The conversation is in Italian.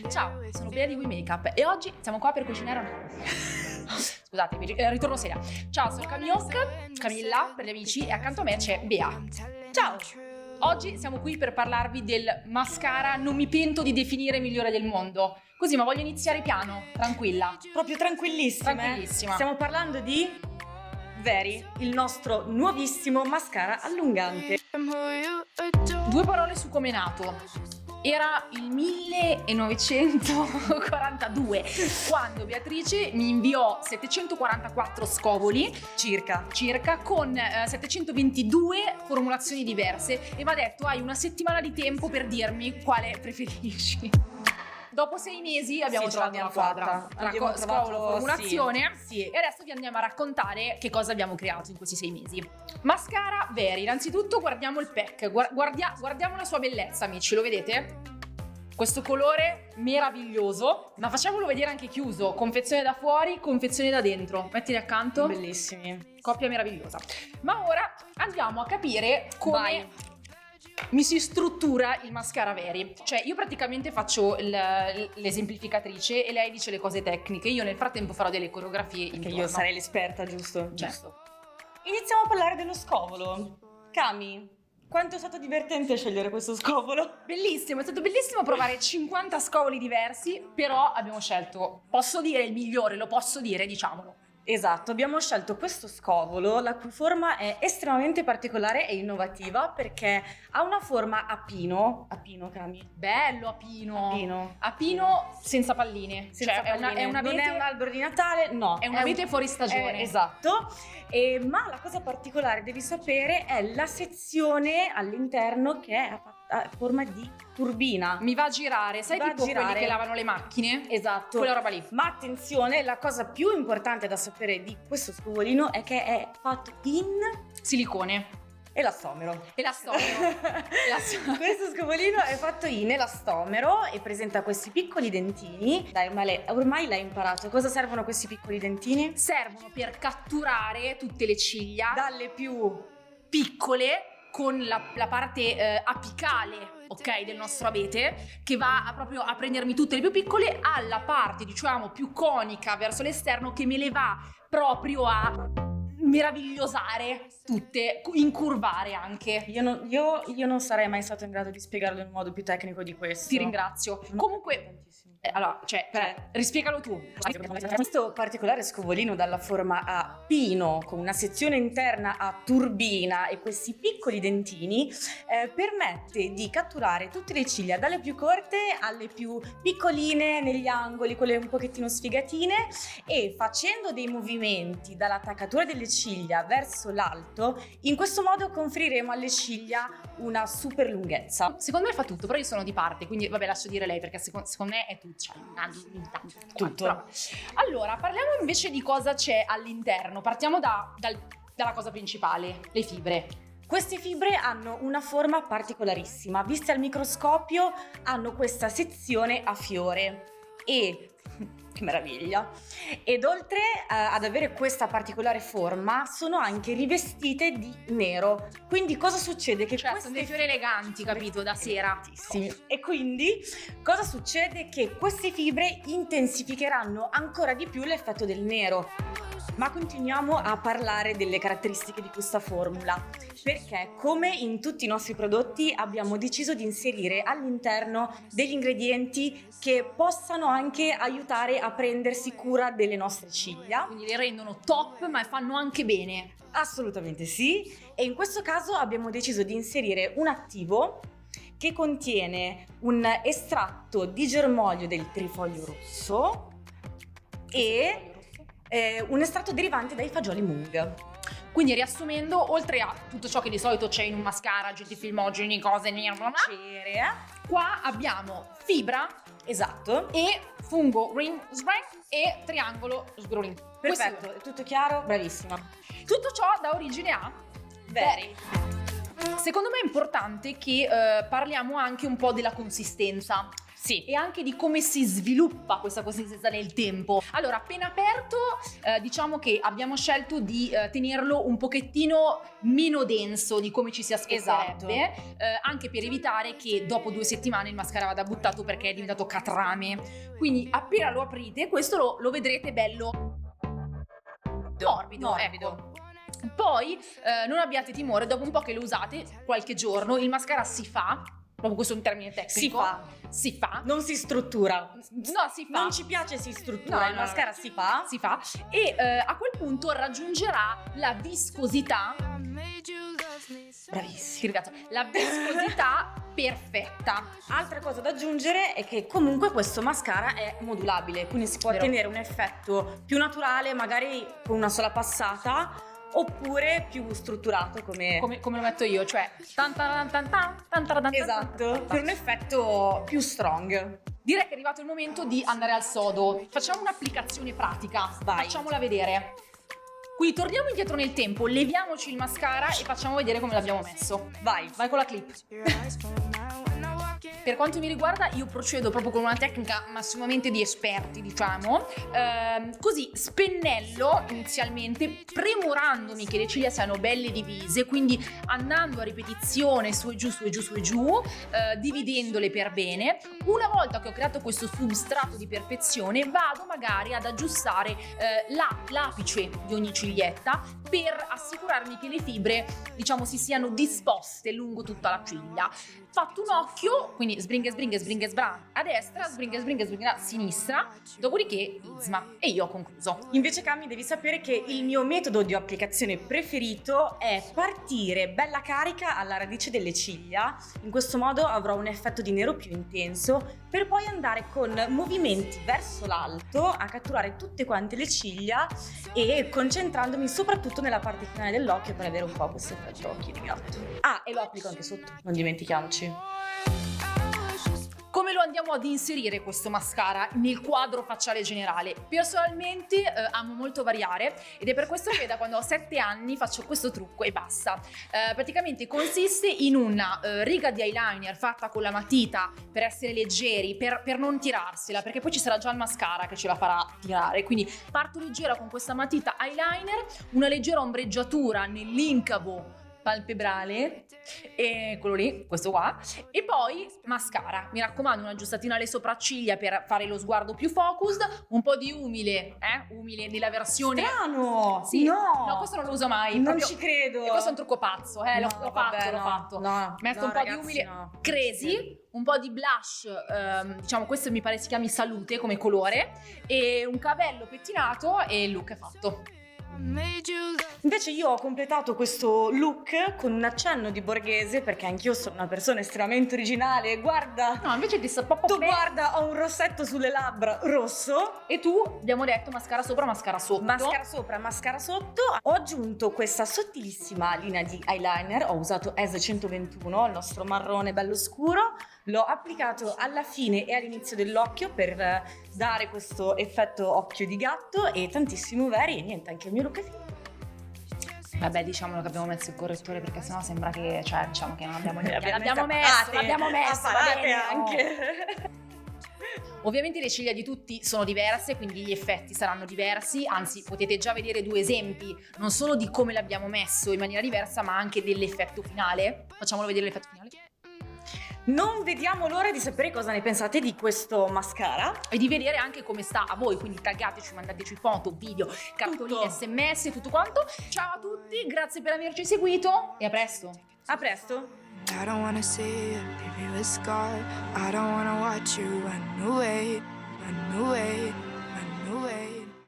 Ciao, sono Bea di We Makeup e oggi siamo qua per cucinare Scusatemi, ritorno seria. Ciao, sono Camilla per gli amici e accanto a me c'è Bea. Ciao! Oggi siamo qui per parlarvi del mascara non mi pento di definire migliore del mondo. Così, ma voglio iniziare piano, tranquilla. Proprio tranquillissima. Tranquillissima. Stiamo parlando di Very, il nostro nuovissimo mascara allungante. 2 parole su come è nato. Era il 1942 quando Beatrice mi inviò 744 scovoli circa con 722 formulazioni diverse e mi ha detto: hai una settimana di tempo per dirmi quale preferisci. Dopo 6 mesi abbiamo trovato la quadra, scovolo, formulazione, sì. E adesso vi andiamo a raccontare che cosa abbiamo creato in questi 6 mesi. Mascara Very, innanzitutto guardiamo il pack, guardiamo la sua bellezza, amici, lo vedete? Questo colore meraviglioso, ma facciamolo vedere anche chiuso, confezione da fuori, confezione da dentro, mettili accanto. Bellissimi. Coppia meravigliosa. Ma ora andiamo a capire come mi si struttura il mascara Very. Cioè io praticamente faccio l'esemplificatrice e lei dice le cose tecniche. Io nel frattempo farò delle coreografie intorno. Che io sarei l'esperta, giusto? Giusto. Iniziamo a parlare dello scovolo. Cami, quanto è stato divertente scegliere questo scovolo? Bellissimo, è stato bellissimo provare 50 scovoli diversi, però abbiamo scelto, posso dire il migliore, lo posso dire, diciamolo. Esatto, abbiamo scelto questo scovolo, la cui forma è estremamente particolare e innovativa perché ha una forma a pino, Cami. Bello a pino. A pino senza palline. Senza palline. È una non è un albero di Natale, no. È una vite fuori stagione. Esatto. Ma la cosa particolare, devi sapere, è la sezione all'interno che è a forma di turbina. Mi va a girare, sai, tipo quelli che lavano le macchine? Esatto. Quella roba lì. Ma attenzione, la cosa più importante da sapere di questo scovolino è che è fatto in silicone. Elastomero. Questo scovolino è fatto in elastomero e presenta questi piccoli dentini. Dai, ormai l'hai imparato. Cosa servono questi piccoli dentini? Servono per catturare tutte le ciglia, dalle più piccole con la parte apicale, ok, del nostro abete, che va proprio a prendermi tutte le più piccole, alla parte, diciamo, più conica verso l'esterno, che me le va proprio a meravigliosare tutte, incurvare anche. Io non sarei mai stato in grado di spiegarlo in un modo più tecnico di questo. Ti ringrazio. Comunque, allora, rispiegalo tu. Questo particolare scovolino dalla forma a pino, con una sezione interna a turbina e questi piccoli dentini, permette di catturare tutte le ciglia, dalle più corte alle più piccoline negli angoli, quelle un pochettino sfigatine, e facendo dei movimenti dall'attaccatura delle ciglia verso l'alto, in questo modo conferiremo alle ciglia una super lunghezza. Secondo me fa tutto, però io sono di parte, quindi vabbè, lascio dire lei, perché secondo me è tutto. Tutto. Allora, parliamo invece di cosa c'è all'interno. Partiamo dalla cosa principale, le fibre. Queste fibre hanno una forma particolarissima. Viste al microscopio hanno questa sezione a fiore e che meraviglia! Ed oltre ad avere questa particolare forma, sono anche rivestite di nero. Quindi cosa succede? Che sono dei fiori eleganti, capito, da sera. E quindi cosa succede? Che queste fibre intensificheranno ancora di più l'effetto del nero. Ma continuiamo a parlare delle caratteristiche di questa formula, perché come in tutti i nostri prodotti abbiamo deciso di inserire all'interno degli ingredienti che possano anche aiutare a prendersi cura delle nostre ciglia. Quindi le rendono top, ma fanno anche bene. Assolutamente sì, e in questo caso abbiamo deciso di inserire un attivo che contiene un estratto di germoglio del trifoglio rosso e un estratto derivante dai fagioli Mung. Quindi riassumendo, oltre a tutto ciò che di solito c'è in un mascara, agenti filmogeni, cose cere, qua abbiamo fibra, esatto, e fungo ring spray e triangolo sgrolling. Perfetto, è tutto chiaro? Bravissima. Tutto ciò da origine a Very. Secondo me è importante che parliamo anche un po' della consistenza. Sì. e anche di come si sviluppa questa consistenza nel tempo. Allora, appena aperto, diciamo che abbiamo scelto di tenerlo un pochettino meno denso di come ci si aspetterebbe, anche per evitare che dopo 2 settimane il mascara vada buttato perché è diventato catrame. Quindi appena lo aprite, questo lo vedrete bello morbido. Ecco. Poi non abbiate timore, dopo un po' che lo usate, qualche giorno, il mascara si fa. Proprio questo è un termine tecnico. Si fa. Non si struttura. No, si fa. Non ci piace si struttura, No, il no, mascara si fa. Si fa. E a quel punto raggiungerà la viscosità. Bravissimo. La viscosità perfetta. Altra cosa da aggiungere è che comunque questo mascara è modulabile, quindi si può Vero. ottenere un effetto più naturale, magari con una sola passata, oppure più strutturato come Come lo metto io, cioè tan tan tan tan tan tan tan. esatto, per un effetto più strong. Direi che è arrivato il momento di andare al sodo. Facciamo un'applicazione pratica. Vai. Facciamola vedere. Quindi torniamo indietro nel tempo, leviamoci il mascara e facciamo vedere come l'abbiamo messo. Vai. Vai con la clip. Per quanto mi riguarda, io procedo proprio con una tecnica massimamente di esperti, diciamo. Così spennello inizialmente, premurandomi che le ciglia siano belle divise, quindi andando a ripetizione su e giù, su e giù, su e giù, dividendole per bene. Una volta che ho creato questo substrato di perfezione, vado magari ad aggiustare l'apice di ogni ciglietta per assicurarmi che le fibre, diciamo, si siano disposte lungo tutta la ciglia. Fatto un occhio, quindi sbringa a destra, sbringa a sinistra, dopodiché isma. E io ho concluso. Invece Cami, devi sapere che il mio metodo di applicazione preferito è partire bella carica alla radice delle ciglia. In questo modo avrò un effetto di nero più intenso, per poi andare con movimenti verso l'alto a catturare tutte quante le ciglia e concentrandomi soprattutto nella parte finale dell'occhio per avere un po' questo effetto occhi di gatto. Ah, e lo applico anche sotto, non dimentichiamoci. Come lo andiamo ad inserire questo mascara nel quadro facciale generale? Personalmente amo molto variare ed è per questo che da quando ho 7 anni faccio questo trucco e basta. Praticamente consiste in una riga di eyeliner fatta con la matita per essere leggeri, per non tirarsela, perché poi ci sarà già il mascara che ce la farà tirare. Quindi parto leggera con questa matita eyeliner, una leggera ombreggiatura nell'incavo palpebrale, e quello lì, questo qua, e poi mascara. Mi raccomando, un'aggiustatina alle sopracciglia per fare lo sguardo più focused, un po' di umile nella versione. Strano! Sì, no, questo non lo uso mai. non proprio- ci credo. E questo è un trucco pazzo, No, l'ho vabbè, fatto. No, Metto no, un po' ragazzi, di umile no. crazy, un po' di blush, diciamo questo mi pare si chiami salute come colore, e un cavello pettinato e il look è fatto. Invece io ho completato questo look con un accenno di borghese, perché anch'io sono una persona estremamente originale. Guarda, No, invece ti sta proprio tu bene. guarda, ho un rossetto sulle labbra rosso. E tu, abbiamo detto, mascara sopra, mascara sotto. Mascara sopra, mascara sotto. Ho aggiunto questa sottilissima linea di eyeliner. Ho usato ESE 121, il nostro marrone bello scuro. L'ho applicato alla fine e all'inizio dell'occhio per dare questo effetto occhio di gatto e tantissimo veri. E niente, anche il mio look è finito. Vabbè, diciamolo che abbiamo messo il correttore perché sennò sembra che, cioè, diciamo che non abbiamo niente. L'abbiamo L'abbiamo messo, va apparate bene, anche. Ovviamente le ciglia di tutti sono diverse, quindi gli effetti saranno diversi, anzi potete già vedere 2 esempi, non solo di come l'abbiamo messo in maniera diversa, ma anche dell'effetto finale. Facciamolo vedere l'effetto finale. Non vediamo l'ora di sapere cosa ne pensate di questo mascara. E di vedere anche come sta a voi, quindi taggateci, mandateci foto, video, cartoline, sms, tutto quanto. Ciao a tutti, grazie per averci seguito e a presto. A presto. I don't wanna see you leave you a scar. I don't wanna watch you run away.